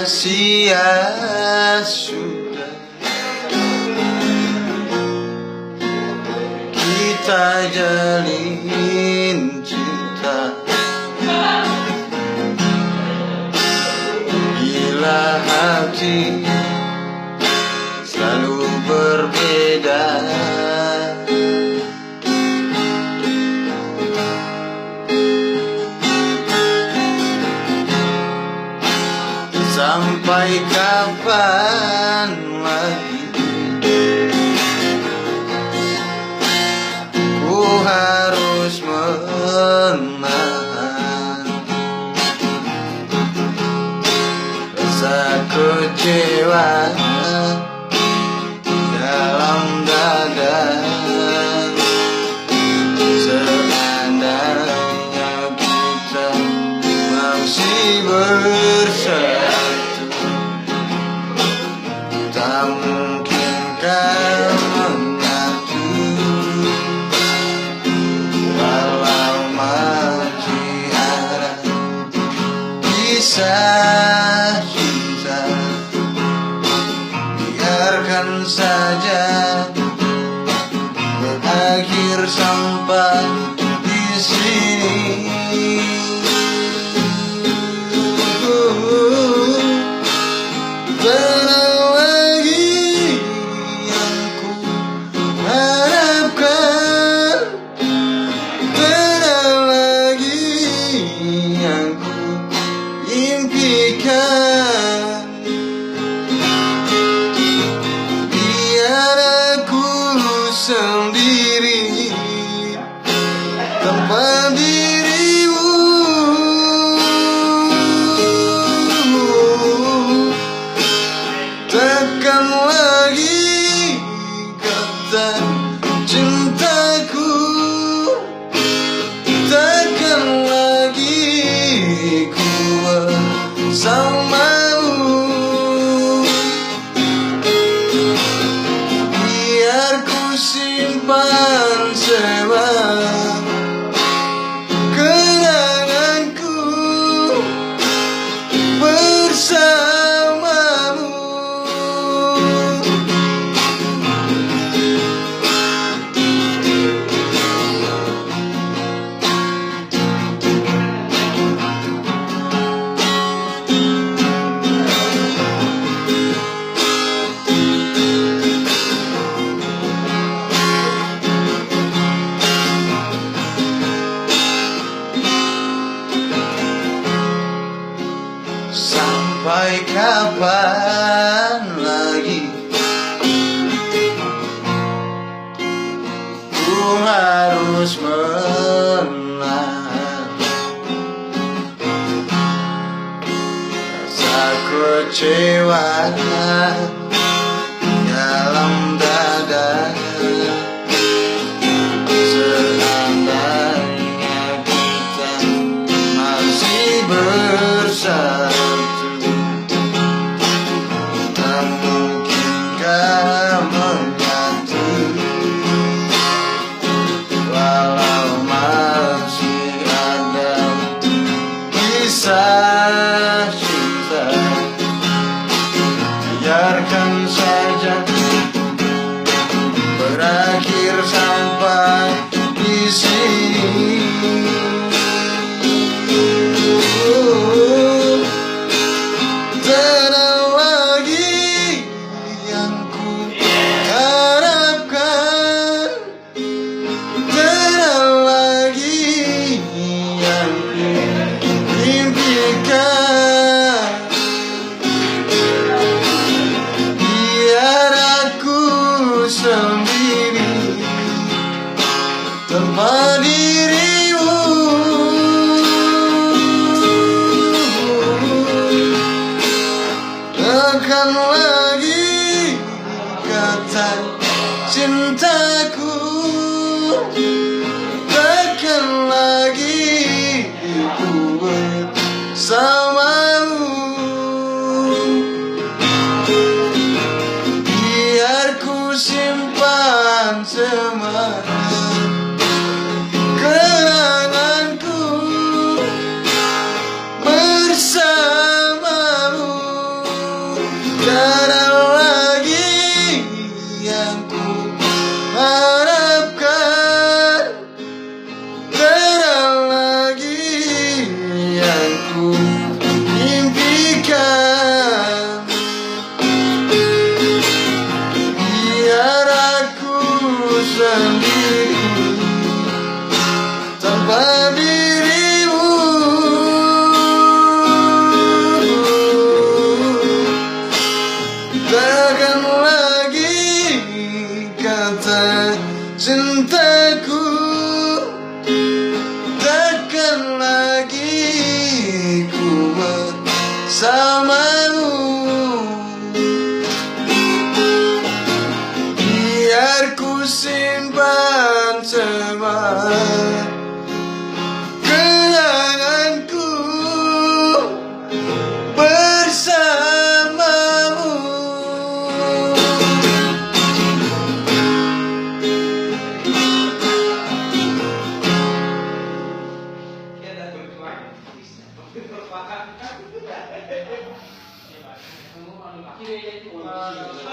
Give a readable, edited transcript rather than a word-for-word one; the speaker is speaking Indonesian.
sia sudah kita jalin cinta, bila hati selalu berbeda. Sampai kapan lagi ku harus menahan rasa kecewa dalam dada. Seandainya kita masih bersatu, tak mungkinkah menyatu, walau masih ada kisah cinta. Biarkan saja berakhir sampai di sini. Tenang lagi yang ku harapkan, tenang lagi yang ku impikan. Biar aku sendiri tanpa dirimu, takkan lagi kata cintaku, takkan lagi ku bersamamu. Biar ku simpan semua kenanganku bersamamu. Sampai kapan lagi ku harus menahan rasa kecewa dalam dada. Seandainya kita masih bersatu, tak mungkinkah menyatu, walau masih ada kisah cinta. Biarkan simpan semua kenanganku bersamamu. Tiada.